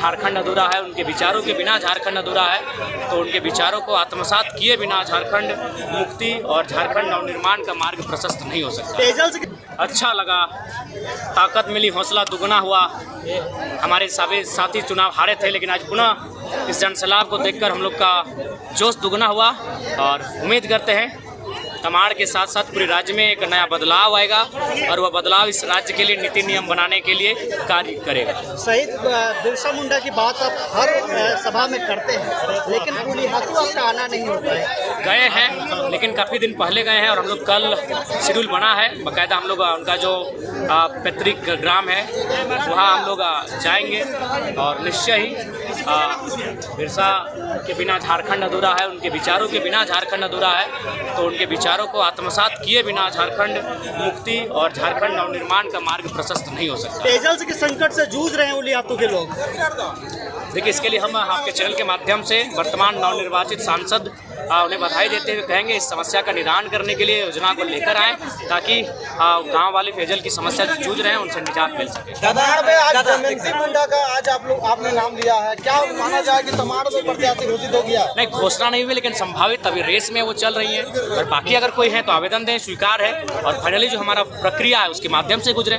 झारखंड अधूरा है, उनके विचारों के बिना झारखंड अधूरा है। तो उनके विचारों को आत्मसात किए बिना झारखंड मुक्ति और झारखंड नवनिर्माण का मार्ग प्रशस्त नहीं हो सकता। अच्छा लगा, ताकत मिली, हौसला दुगना हुआ। हमारे साथी चुनाव हारे थे, लेकिन आज पुनः इस जनसैलाब को देखकर हम लोग का जोश दुगना हुआ और उम्मीद करते हैं तमाड़ के साथ साथ पूरे राज्य में एक नया बदलाव आएगा और वह बदलाव इस राज्य के लिए नीति नियम बनाने के लिए कार्य करेगा। शहीद बिरसा मुंडा की बात आप हर सभा में करते हैं, लेकिन पूर्णियातू आपका आना नहीं होता है। गए हैं, लेकिन काफ़ी दिन पहले गए हैं और हम लोग कल शेड्यूल बना है बाकायदा। हम लोग उनका जो पैतृक ग्राम है वहाँ हम लोग जाएंगे और निश्चय ही बिरसा के बिना झारखंड अधूरा है, उनके विचारों के बिना झारखंड अधूरा है। तो उनके विचारों को आत्मसात किए बिना झारखंड मुक्ति और झारखंड नवनिर्माण का मार्ग प्रशस्त नहीं हो सकता। पेयजल के संकट से जूझ रहे हैं उलियातू के लोग। देखिए, इसके लिए हम आपके चैनल के माध्यम से वर्तमान नवनिर्वाचित सांसद उन्हें बधाई देते हुए कहेंगे इस समस्या का निदान करने के लिए योजना को लेकर आएँ, ताकि गांव वाले पेयजल की समस्या से जूझ रहे हैं उनसे निजात मिल सके। मुंडा का आज आपने नाम लिया है, क्या माना जाए कि तमाड़ में प्रत्याशी घोषित हो गया? नहीं, घोषणा नहीं हुई, लेकिन संभावित अभी रेस में वो चल रही है और बाकी अगर कोई है तो आवेदन दें, स्वीकार है और फाइनली जो हमारा प्रक्रिया है उसके माध्यम से गुजरे।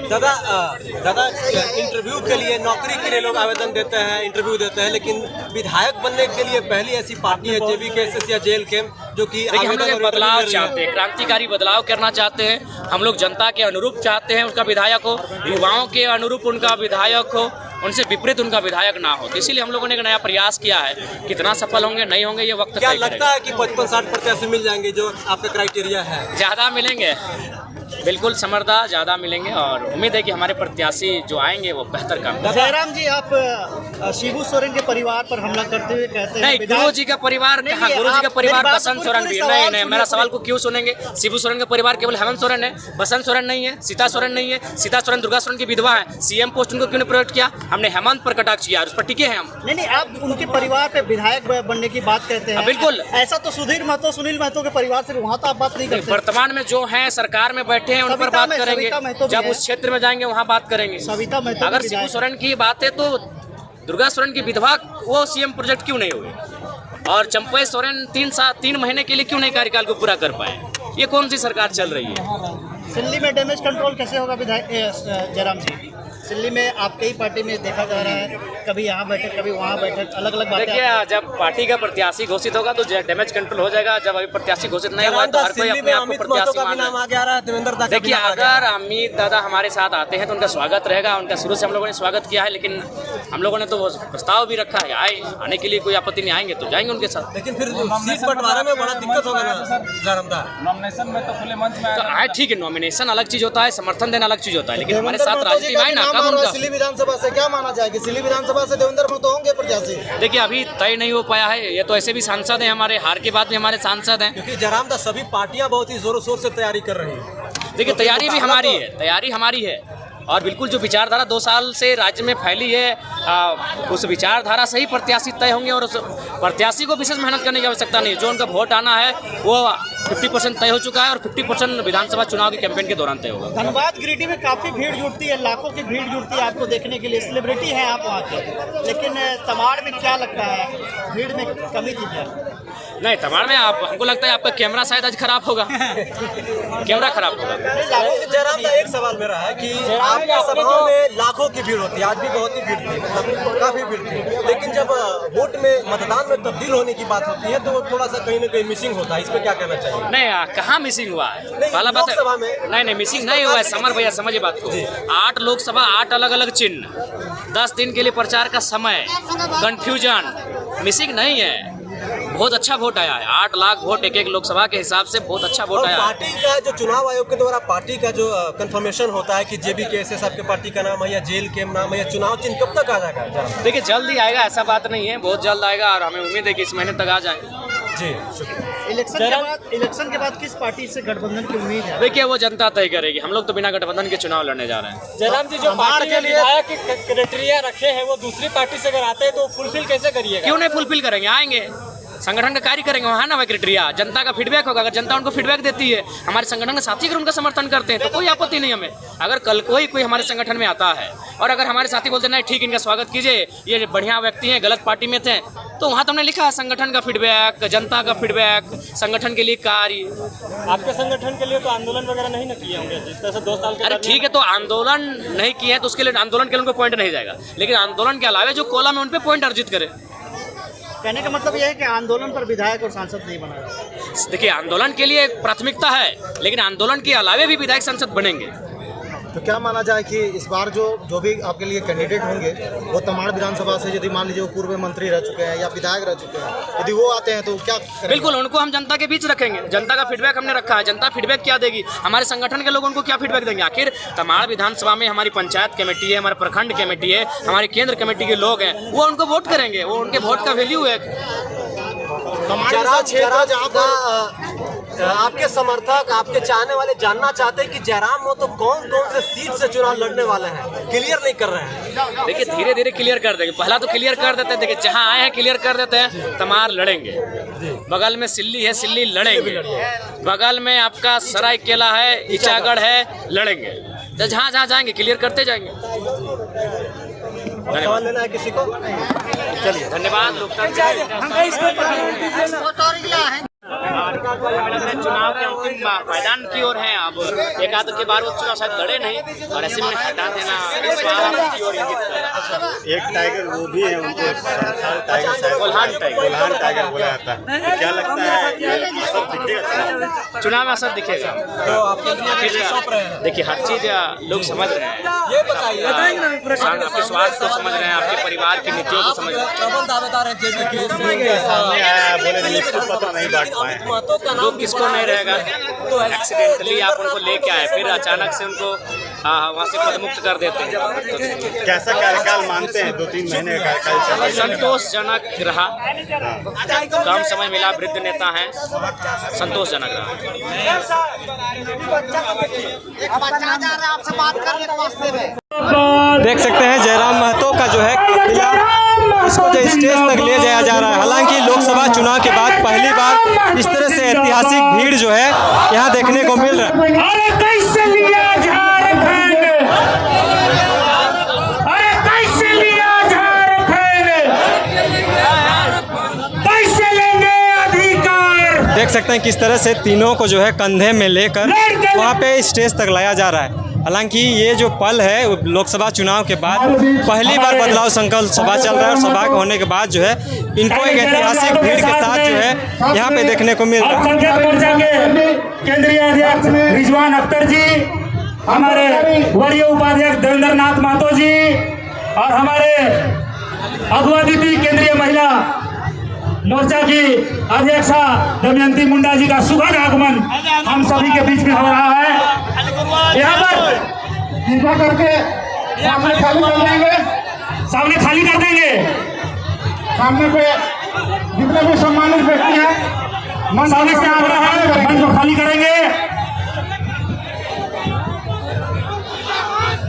दादा इंटरव्यू के लिए, नौकरी के लिए लोग आवेदन देते हैं, इंटरव्यू देते हैं, लेकिन विधायक बनने के लिए पहली ऐसी पार्टी है जेबी केएसएस या जेल के जो कि देखिए, हम लोग बदलाव चाहते हैं, क्रांतिकारी बदलाव करना चाहते हैं। हम लोग जनता के अनुरूप चाहते हैं उसका विधायक हो, युवाओं के अनुरूप उनका विधायक हो, उनसे विपरीत उनका विधायक ना हो। तो इसीलिए हम लोगों ने एक नया प्रयास किया है। कितना सफल होंगे नहीं होंगे ये वक्त क्या लगता है कि 55-60 प्रत्याशी मिल जाएंगे जो आपका क्राइटेरिया है? ज़्यादा मिलेंगे, बिल्कुल समर्दा ज़्यादा मिलेंगे और उम्मीद है कि हमारे प्रत्याशी जो आएंगे वो बेहतर काम करेंगे। जयराम जी, आप शिबू सोरेन के परिवार पर हमला करते हुए कहते हैं नहीं, गुरु जी का परिवार कहाँ? गुरु जी का परिवार बसंत सोरेन भी नहीं। मेरा सवाल को क्यों सुनेंगे? शिबू सोरेन का परिवार केवल हेमंत सोरेन है, बसंत सोरेन नहीं है, सीता सोरेन नहीं है। सीता सोरेन दुर्गा सोरेन की विधवा है। सीएम पोस्ट उनको क्यों नहीं प्रयोग किया? हमने हेमंत पर कटाक्ष किया, उस पर टिके हैं हम। नहीं, आप उनके परिवार पे विधायक बनने की बात कहते हैं। बिल्कुल, ऐसा तो सुधीर महतो, सुनील महतो के परिवार से वहाँ तो आप बात नहीं करते। वर्तमान में जो है सरकार में बैठे हैं उन पर बात करेंगे, जब उस क्षेत्र में जाएंगे वहाँ बात करेंगे। अगर शिबू सोरेन की बात है तो दुर्गा सोरेन की विधवा वो सीएम प्रोजेक्ट क्यों नहीं हुए और चंपई सोरेन 3 महीने के लिए क्यों नहीं कार्यकाल को पूरा कर पाए? ये कौन सी सरकार चल रही है? सिल्ली में डैमेज कंट्रोल कैसे होगा विधायक जयराम जी? दिल्ली में आपके ही पार्टी में देखा जा रहा है, कभी यहाँ बैठक कभी वहाँ बैठक, अलग अलग बातें। देखिए, जब पार्टी का प्रत्याशी घोषित होगा तो डैमेज कंट्रोल हो जाएगा। जब अभी प्रत्याशी घोषित नहीं हुआ तो हर कोई अपने आप को प्रत्याशी मान। देखिए, अगर अमित दादा हमारे साथ आते हैं तो उनका स्वागत रहेगा। उनका शुरू से हम लोगों ने स्वागत किया है, लेकिन हम लोगों ने तो प्रस्ताव भी रखा है, आने के लिए कोई आपत्ति नहीं, आएंगे तो जाएंगे उनके साथ। लेकिन फिर सीट बंटवारे में बड़ा दिक्कत होगा ना, नॉमिनेशन में तो खुले मंच में तो आए, ठीक है, नॉमिनेशन अलग चीज होता है, समर्थन देना अलग चीज होता है, लेकिन हमारे साथ राजनीति में आए ना। सिल्ली विधानसभा से क्या माना जाए कि सिल्ली विधानसभा से देवेंद्र महतो होंगे प्रत्याशी? देखिए, अभी तय नहीं हो पाया है। ये तो ऐसे भी सांसद हैं, हमारे हार के बाद भी हमारे सांसद हैं, क्योंकि जयराम दा सभी पार्टियां बहुत ही जोरों शोर से तैयारी कर रही हैं। देखिए, तैयारी भी हमारी है और बिल्कुल जो विचारधारा 2 साल से राज्य में फैली है उस विचारधारा से ही प्रत्याशी तय होंगे और उस प्रत्याशी को विशेष मेहनत करने की आवश्यकता नहीं है। जो उनका वोट आना है वो 50% तय हो चुका है और 50% विधानसभा चुनाव की कैंपेन के दौरान तय होगा। धनबाद गिरिडीह में काफ़ी भीड़ जुटती है, लाखों की भीड़ जुटती है आपको देखने के लिए, सेलिब्रिटी हैं आप वहाँ के, लेकिन तमाड़ में क्या लगता है भीड़ में कमी थी क्या? नहीं, तमाड़ में हमको लगता है आपका कैमरा शायद आज खराब होगा। कैमरा खराब होगा। जयराम दा, एक सवाल मेरा है कि आपकी सभाओं में लाखों की भीड़ होती है, आज भी बहुत ही भीड़ थी, मतलब काफी भीड़ थी, लेकिन जब वोट में मतदान में तब्दील होने की बात होती है तो थोड़ा सा कहीं ना कहीं मिसिंग होता है। इस पे क्या कहना चाहिए? नहीं, कहाँ मिसिंग हुआ है? पहला बात है, नहीं मिसिंग नहीं हुआ है। समर भैया समझिए बात को, 8 लोकसभा 8 अलग अलग चिन्ह, 10 दिन के लिए प्रचार का समय, कंफ्यूजन, मिसिंग नहीं है। बहुत अच्छा वोट आया है, 8 लाख वोट एक लोकसभा के हिसाब से बहुत अच्छा वोट आया है। पार्टी का जो चुनाव आयोग के द्वारा पार्टी का जो कंफर्मेशन होता है कि जेबी केएसएस आपके पार्टी का नाम है या जेल के नाम है या चुनाव चिन्ह, कब तक आ जाएगा? देखिए, जल्द ही आएगा, ऐसा बात नहीं है, बहुत जल्द आएगा और हमें उम्मीद है कि इस महीने तक आ जाए। जी, शुक्रिया। इलेक्शन के बाद किस पार्टी से गठबंधन की उम्मीद है? देखिए, वो जनता तय करेगी। हम लोग तो बिना गठबंधन के चुनाव लड़ने जा रहे हैं। जयराम जी, जो पार्टी के विधायक के क्राइटेरिया रखे हैं वो दूसरी पार्टी से अगर आते हैं तो फुलफिल कैसे करिएगा? क्यों नहीं फुलफिल करेंगे? आएंगे, संगठन का कार्य करेंगे, वहाँ ना क्राइटेरिया जनता का फीडबैक होगा। अगर जनता उनको फीडबैक देती है, हमारे संगठन के साथी अगर उनका समर्थन करते हैं तो कोई आपत्ति नहीं हमें। अगर कल कोई हमारे संगठन में आता है और अगर हमारे साथी बोलते नहीं ठीक इनका स्वागत कीजिए, ये बढ़िया व्यक्ति हैं, गलत पार्टी में थे, तो वहाँ तो हमने लिखा है संगठन का फीडबैक, जनता का फीडबैक, संगठन के लिए कार्य। आपके संगठन के लिए तो आंदोलन वगैरह नहीं ना किए होंगे, जिस तरह से 2 साल के। अरे ठीक है, तो आंदोलन नहीं किए हैं तो उसके लिए आंदोलन के लिए उनको पॉइंट नहीं जाएगा, लेकिन आंदोलन के अलावा जो कॉलम है उन पे पॉइंट अर्जित करें। कहने का मतलब यह है कि आंदोलन पर विधायक और सांसद नहीं बनाया। देखिए, आंदोलन के लिए एक प्राथमिकता है, लेकिन आंदोलन के अलावा भी विधायक सांसद बनेंगे। तो क्या माना जाए कि इस बार जो भी आपके लिए कैंडिडेट होंगे वो तमाड़ विधानसभा से, यदि मान लीजिए वो पूर्व मंत्री रह चुके हैं या विधायक रह चुके हैं, यदि वो आते हैं तो क्या करेंगे? बिल्कुल, उनको हम जनता के बीच रखेंगे। जनता का फीडबैक हमने रखा है, जनता फीडबैक क्या देगी, हमारे संगठन के लोग उनको क्या फीडबैक देंगे। आखिर तमाड़ विधानसभा में हमारी पंचायत कमेटी है, हमारे प्रखंड कमेटी है, हमारी केंद्र कमेटी के लोग हैं, वो उनको वोट करेंगे, वो उनके वोट का वैल्यू है। आपके समर्थक, आपके चाहने वाले जानना चाहते हैं कि जयराम हो तो कौन कौन से सीट से चुनाव लड़ने वाले हैं, क्लियर नहीं कर रहे हैं। देखिए, धीरे धीरे क्लियर कर देंगे। पहला तो क्लियर कर देते हैं, देखिए जहाँ आए हैं क्लियर कर देते हैं। तमाड़ लड़ेंगे, बगल में सिल्ली है, सिल्ली लड़ेंगे, बगल में आपका सरायकेला है, ईचागढ़ है, लड़ेंगे। तो जहाँ जहाँ जाएंगे क्लियर करते जाएंगे। सवाल लेना है किसी को? चलिए, धन्यवाद। लोकतंत्र चुनाव के अंतिम मैदान की ओर हैं। अब एक आध के बार वो चुनाव शायद लड़े नहीं और ऐसे में हटा देना इस बार की ओर इंगित कर रहा है। एक टाइगर वो भी है, उनको कोल्हान टाइगर बोला जाता है। तो क्या लगता है ये असर दिखेगा? चुनाव में असर दिखेगा। तो आपके देखिए, हर चीज लोग समझ रहे हैं। ये बताइए, आपके स्वार्थ को समझ रहे हैं, आपके परिवार की नीतियों को समझ रहे हैं। प्रबल दावेदार है जेबी सामने आया, बोले नियुक्ति पत्र नहीं बांट पाए। लोग किसको नहीं रहेगा, तो एक्सीडेंटली आप उनको लेके आए, फिर अचानक से उनको वहाँ से पदमुक्त कर देते हैं। कैसा कार्यकाल मानते हैं? 2-3 महीने का कार्यकाल संतोषजनक रहा, कम समय मिला, वृद्ध नेता हैं, संतोषजनक रहा। देख सकते हैं जयराम महतो का जो है काफिला, इसको जो स्टेज तक ले जाया जा रहा है। हालांकि लोकसभा चुनाव के बाद पहली बार इस तरह से ऐतिहासिक भीड़ जो है यहाँ देखने को मिल रहा है। अरे कैसे लिया झारखंड, अरे कैसे लिया झारखंड, कैसे लेंगे अधिकार। देख सकते हैं किस तरह से तीनों को जो है कंधे में लेकर वहाँ पे स्टेज तक लाया जा रहा है। हालांकि ये जो पल है लोकसभा चुनाव के बाद पहली बार बदलाव संकल्प सभा चल रहा है और सभा के होने के बाद जो है इनको एक ऐतिहासिक भीड़ के साथ जो है यहाँ पे देखने को मिल रहा है। अल्पसंख्यक मोर्चा के केंद्रीय अध्यक्ष रिजवान अख्तर जी, हमारे वरीय उपाध्यक्ष देवेंद्र नाथ महतो जी और हमारे अगुवादिति केंद्रीय महिला मोर्चा की अध्यक्षा दमयंती मुंडा जी का सुखद आगमन हम सभी के बीच में हो रहा है। यहाँ पर कृपा करके सामने खाली कर देंगे, सामने खाली कर देंगे। सामने पे जितने भी सम्मानित व्यक्ति हैं सामने से आ रहा है, मंच को खाली करेंगे।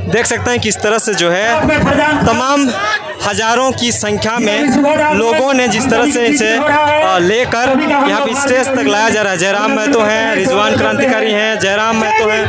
देख सकते हैं किस तरह से जो है तमाम हजारों की संख्या में लोगों ने जिस तरह से इसे लेकर यहाँ पे स्टेज तक लाया जा रहा है। जयराम महतो हैं, रिजवान क्रांतिकारी हैं, जयराम महतो हैं।